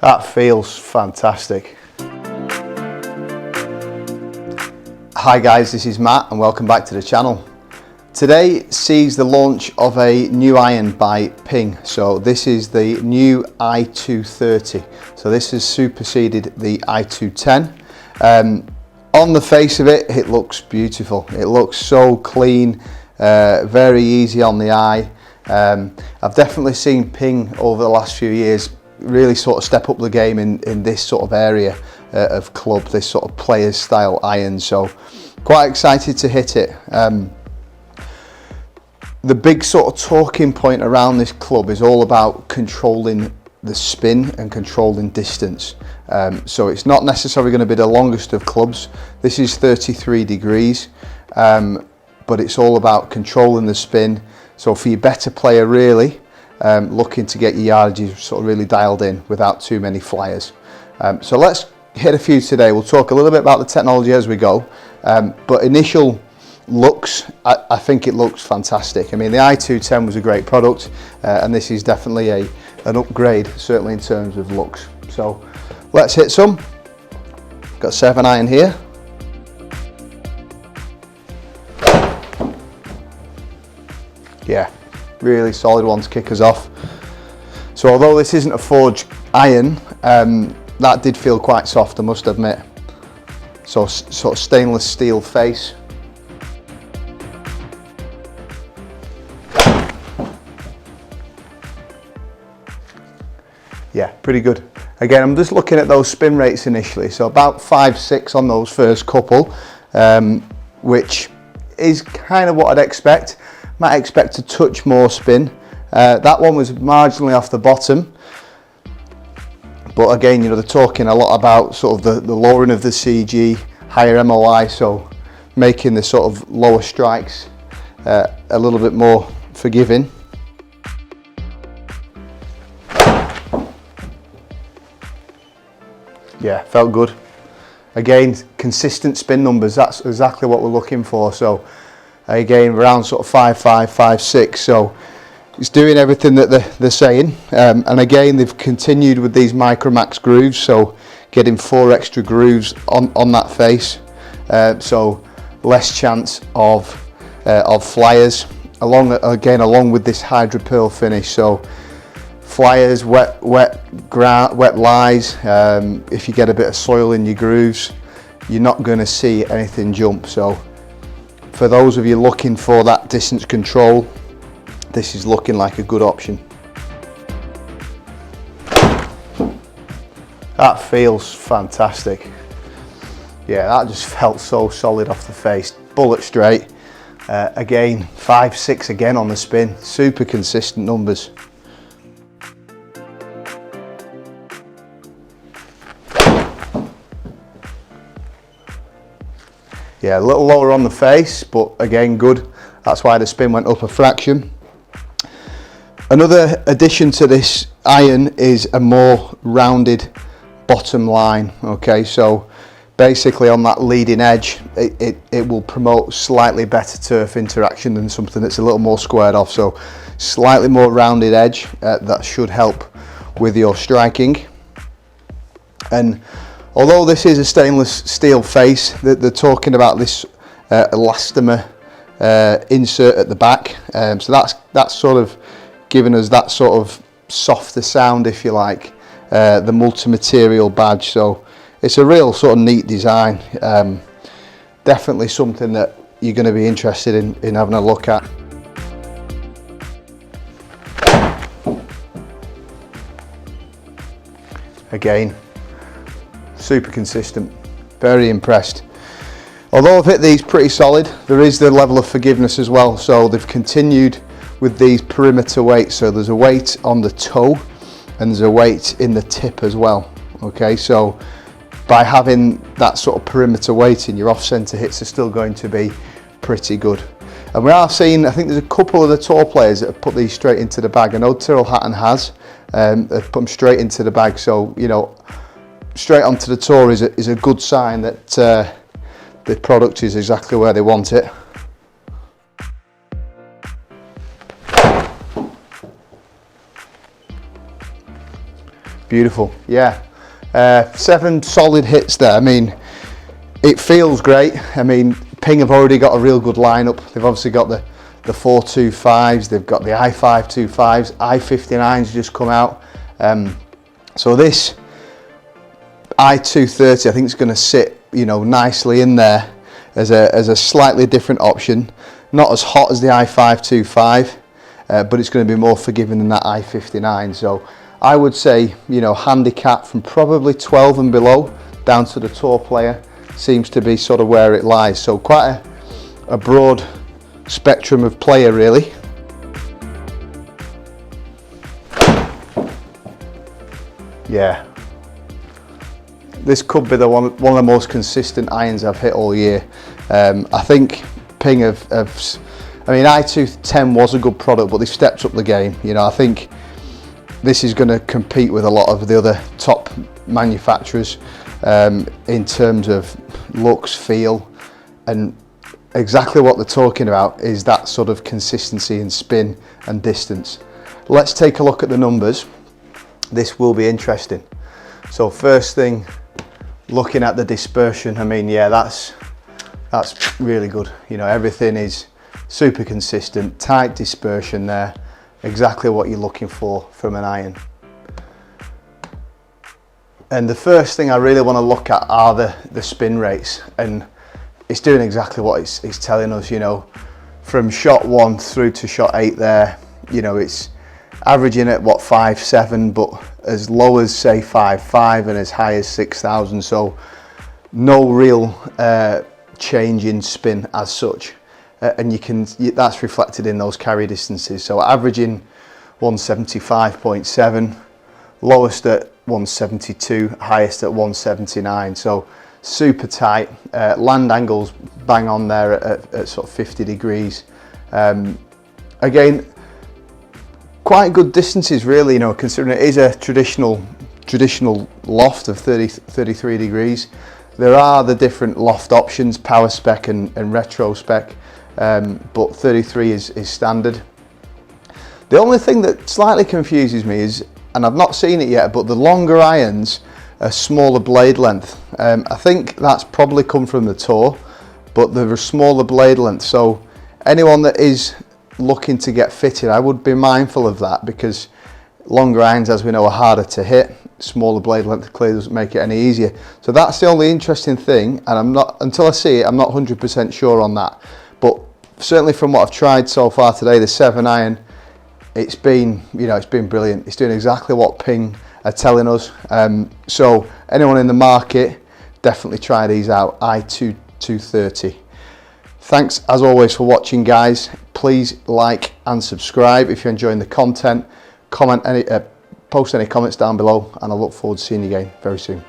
That feels fantastic. Hi guys, this is Matt and welcome back to the channel. Today sees the launch of a new iron by Ping. So this is the new i230. So this has superseded the i210. On the face of it, it looks beautiful. It looks so clean, very easy on the eye. I've definitely seen Ping over the last few years really sort of step up the game in this sort of area of club, this sort of players style iron. So quite excited to hit it. The big sort of talking point around this club is all about controlling the spin and controlling distance. So it's not necessarily going to be the longest of clubs. This is 33 degrees, but it's all about controlling the spin. So for your better player really, looking to get your yardages sort of really dialed in without too many flyers. So let's hit a few today. We'll talk a little bit about the technology as we go, but initial looks, I think it looks fantastic. I mean, the i210 was a great product, and this is definitely an upgrade, certainly in terms of looks. So let's hit some. Got 7 iron here. Yeah, really solid one to kick us off. So although this isn't a forged iron, that did feel quite soft, I must admit. So sort of stainless steel face. Yeah, pretty good. Again, I'm just looking at those spin rates initially. So about 5-6 on those first couple, which is kind of what I'd expect. Might expect a touch more spin. That one was marginally off the bottom. But again, you know, they're talking a lot about sort of the lowering of the CG, higher MOI, so making the sort of lower strikes a little bit more forgiving. Yeah, felt good. Again, consistent spin numbers, that's exactly what we're looking for. So again, around sort of 5.5, 5.6. So it's doing everything that they're saying. And again, they've continued with these Micromax grooves, so getting 4 extra grooves on that face. So less chance of flyers. Along with this Hydro Pearl finish. So flyers, wet lies. If you get a bit of soil in your grooves, you're not going to see anything jump. So for those of you looking for that distance control, this is looking like a good option. That feels fantastic. Yeah, that just felt so solid off the face, bullet straight. Again, 5.6 again on the spin, super consistent numbers. Yeah, a little lower on the face, but again, good. That's why the spin went up a fraction. Another addition to this iron is a more rounded bottom line. Okay, so basically on that leading edge, it will promote slightly better turf interaction than something that's a little more squared off. So slightly more rounded edge, that should help with your striking. And although this is a stainless steel face, they're talking about this elastomer insert at the back. So that's sort of giving us that sort of softer sound, if you like, the multi-material badge. So it's a real sort of neat design. Definitely something that you're going to be interested in having a look at. Again, super consistent, very impressed. Although I've hit these pretty solid, there is the level of forgiveness as well. So they've continued with these perimeter weights. So there's a weight on the toe and there's a weight in the tip as well. Okay, so by having that sort of perimeter weighting, your off-centre hits are still going to be pretty good. And we are seeing, I think there's a couple of the tour players that have put these straight into the bag. I know Tyrrell Hatton has, they've put them straight into the bag. So, you know, straight onto the tour is a good sign that the product is exactly where they want it. Beautiful, yeah. 7 solid hits there. I mean, it feels great. I mean, Ping have already got a real good lineup. They've obviously got the 425s, they've got the i525s, i59s just come out. So this i230 I think is going to sit, you know, nicely in there as a slightly different option. Not as hot as the i525, but it's going to be more forgiving than that i59. So I would say, you know, handicap from probably 12 and below down to the tour player seems to be sort of where it lies. So quite a broad spectrum of player really. Yeah, this could be the one of the most consistent irons I've hit all year. I think Ping have I mean, i210 was a good product, but they've stepped up the game. You know, I think this is going to compete with a lot of the other top manufacturers in terms of looks, feel, and exactly what they're talking about is that sort of consistency in spin and distance. Let's take a look at the numbers. This will be interesting. So first thing, looking at the dispersion, I mean, yeah, that's really good. You know, everything is super consistent, tight dispersion there, exactly what you're looking for from an iron. And the first thing I really want to look at are the spin rates, and it's doing exactly what it's telling us, you know, from shot 1 through to shot 8 there, you know, it's averaging at what, 5.7, but as low as say 5.5 and as high as 6,000, so no real change in spin as such. And that's reflected in those carry distances. So averaging 175.7, lowest at 172, highest at 179. So super tight. Land angles bang on there at sort of 50 degrees. Again, quite good distances really, you know, considering it is a traditional loft of 33 degrees. There are the different loft options, power spec and retro spec, but 33 is standard. The only thing that slightly confuses me is, and I've not seen it yet, but the longer irons are smaller blade length. I think that's probably come from the tour, but they're a smaller blade length. So anyone that is looking to get fitted, I would be mindful of that, because longer irons, as we know, are harder to hit. Smaller blade length clearly doesn't make it any easier. So that's the only interesting thing, and I'm not, until I see it, I'm not 100% sure on that. But certainly from what I've tried so far today, the 7 iron, it's been, you know, it's been brilliant. It's doing exactly what Ping are telling us. So anyone in the market, definitely try these out, i230. Thanks as always for watching, guys. Please like and subscribe if you're enjoying the content. Post any comments down below, and I look forward to seeing you again very soon.